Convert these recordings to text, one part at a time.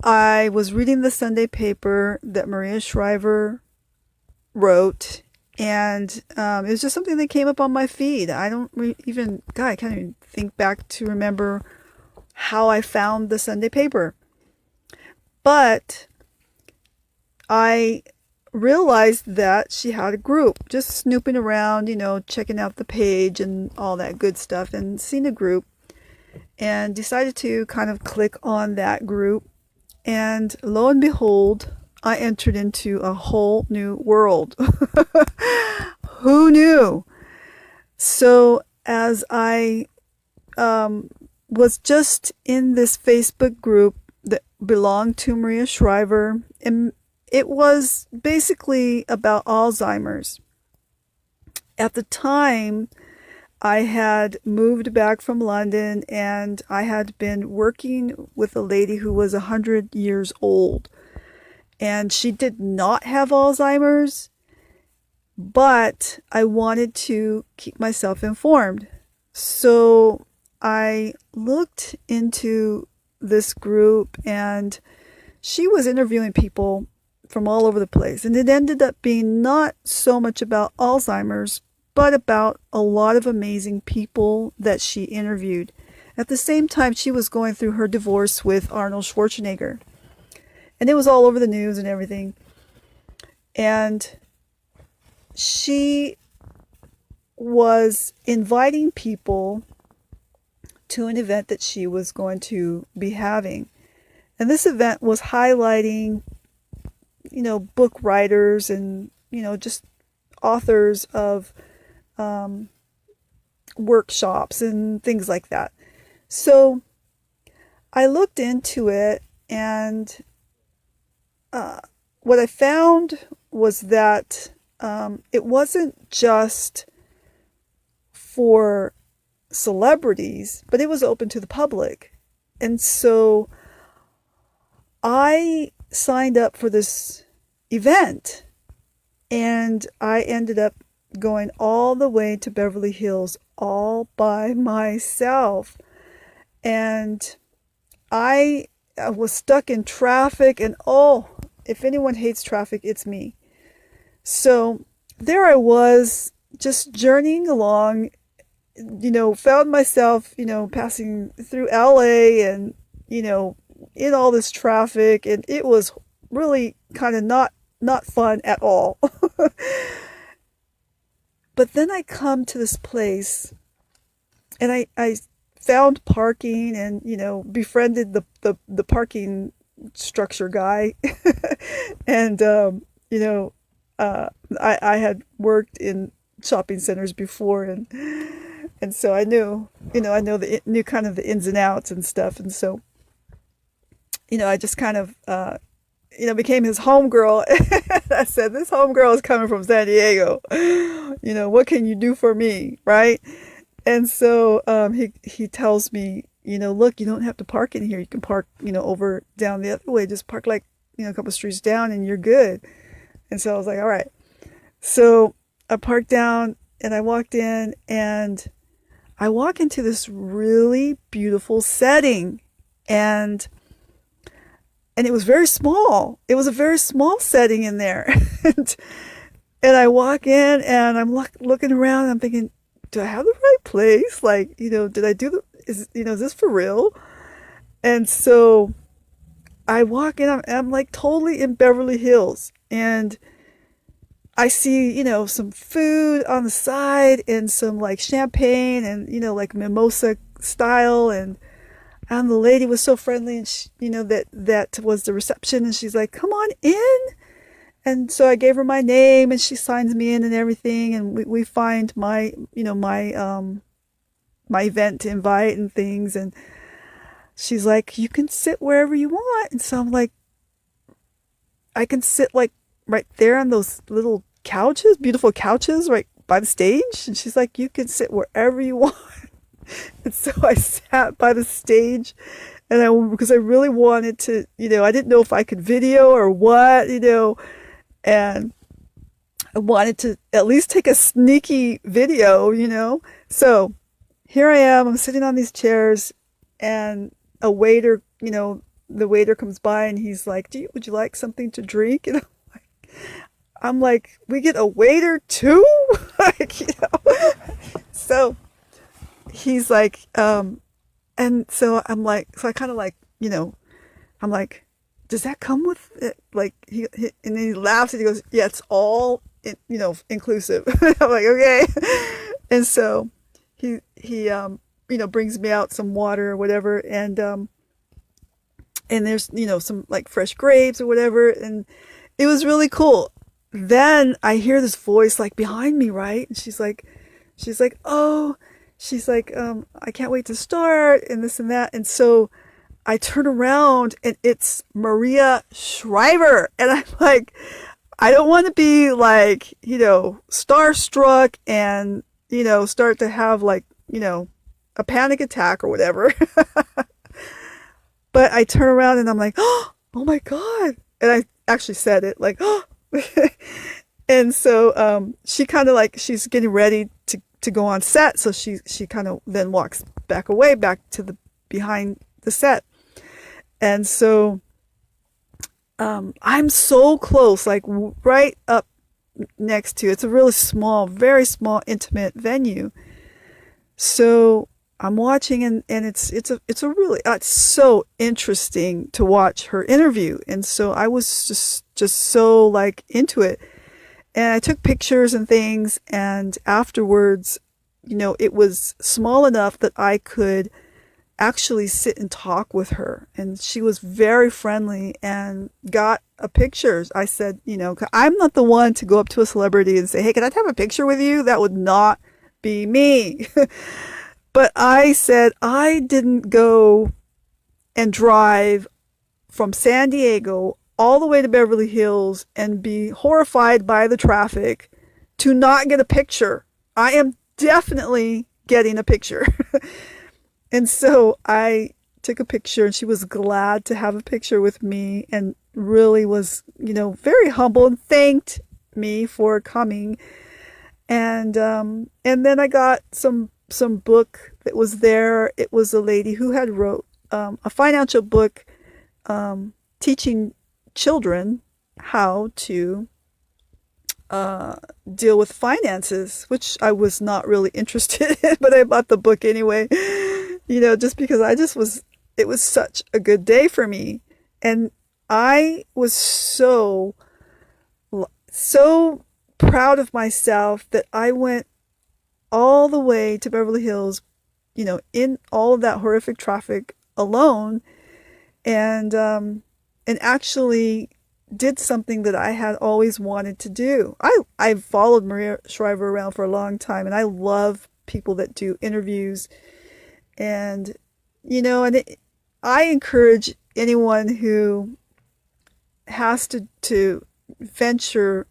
I was reading the Sunday paper that Maria Shriver wrote, and it was just something that came up on my feed. I don't even, God, I can't even think back to remember how I found the Sunday paper. But I realized that she had a group, just snooping around, checking out the page and all that good stuff, and seen a group and decided to kind of click on that group. And lo and behold, I entered into a whole new world. Who knew? So, as I was just in this Facebook group that belonged to Maria Shriver, and it was basically about Alzheimer's. At the time, I had moved back from London and I had been working with a lady who was 100 years old. And she did not have Alzheimer's, but I wanted to keep myself informed. So I looked into this group, and she was interviewing people from all over the place. And it ended up being not so much about Alzheimer's, but about a lot of amazing people that she interviewed. At the same time, she was going through her divorce with Arnold Schwarzenegger. And it was all over the news and everything. And she was inviting people to an event that she was going to be having. And this event was highlighting, book writers and, just authors of workshops and things like that. So I looked into it, and what I found was that it wasn't just for celebrities, but it was open to the public. And so I signed up for this event, and I ended up going all the way to Beverly Hills all by myself. And I was stuck in traffic, and if anyone hates traffic, it's me. So there I was, just journeying along, found myself, passing through LA and, in all this traffic, and it was really kind of not fun at all. But then I come to this place, and I found parking, and, befriended the parking structure guy. And, I had worked in shopping centers before, and so I knew, knew kind of the ins and outs and stuff. And so, I just kind of, became his homegirl. I said, this homegirl is coming from San Diego. What can you do for me? Right. And so, he tells me, look, you don't have to park in here. You can park, over down the other way. Just park like, a couple streets down and you're good. And so I was like, all right. So I parked down and I walked in, and I walk into this really beautiful setting, and it was very small. It was a very small setting in there. and I walk in, and I'm looking around, and I'm thinking, do I have the right place? Like, did I do is this for real? And so I walk in, I'm like totally in Beverly Hills, and I see, some food on the side and some like champagne and, like mimosa style. And the lady was so friendly, and she, that was the reception. And she's like, come on in. And so I gave her my name, and she signs me in and everything. And we find my, my event invite and things. And she's like, you can sit wherever you want. And so I'm like, I can sit like right there on those little couches, beautiful couches right by the stage. And she's like, you can sit wherever you want. And so I sat by the stage, and because I really wanted to, I didn't know if I could video or what, and I wanted to at least take a sneaky video. So here I am, I'm sitting on these chairs, and a waiter, the waiter comes by and he's like, would you like something to drink? And I'm like, we get a waiter too? Like, so he's like, and so I'm like, so I kind of like, I'm like, does that come with it? Like, and then he laughs and he goes, yeah, it's all, inclusive. I'm like, okay. And so he brings me out some water or whatever. And there's, some like fresh grapes or whatever. And it was really cool. Then I hear this voice like behind me, right? And oh, she's like, I can't wait to start and this and that. And so I turn around and it's Maria Shriver. And I'm like, I don't want to be like, starstruck and, start to have like, a panic attack or whatever. But I turn around and I'm like, oh my God. And I actually said it like, oh. And so she kind of like, she's getting ready to go on set. So she kind of then walks back to the behind the set. And so I'm so close, like right up next to, it's a really small, very small, intimate venue. So I'm watching and it's so interesting to watch her interview. And so I was just so like into it. And I took pictures and things, and afterwards, it was small enough that I could actually sit and talk with her. And she was very friendly and got a picture. I said, I'm not the one to go up to a celebrity and say, hey, can I have a picture with you? That would not be me. But I said I didn't go and drive from San Diego all the way to Beverly Hills and be horrified by the traffic to not get a picture. I am definitely getting a picture. And so I took a picture, and she was glad to have a picture with me and really was, very humble and thanked me for coming. And then I got some book that was there. It was a lady who had wrote a financial book teaching children how to deal with finances, which I was not really interested in, but I bought the book anyway, just because it was such a good day for me. And I was so proud of myself that I went all the way to Beverly Hills, in all of that horrific traffic alone, and actually did something that I had always wanted to do. I've followed Maria Shriver around for a long time, and I love people that do interviews. And, I encourage anyone who has to venture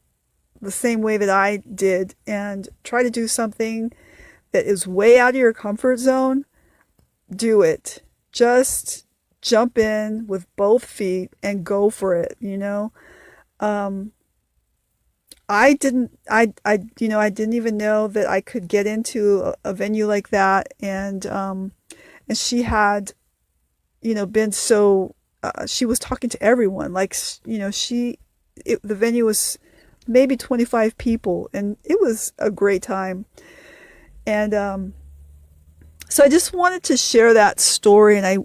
the same way that I did and try to do something that is way out of your comfort zone, do it. Just jump in with both feet and go for it. I didn't even know that I could get into a venue like that. And she had, been so, she was talking to everyone. Like, the venue was maybe 25 people, and it was a great time. And so I just wanted to share that story, and I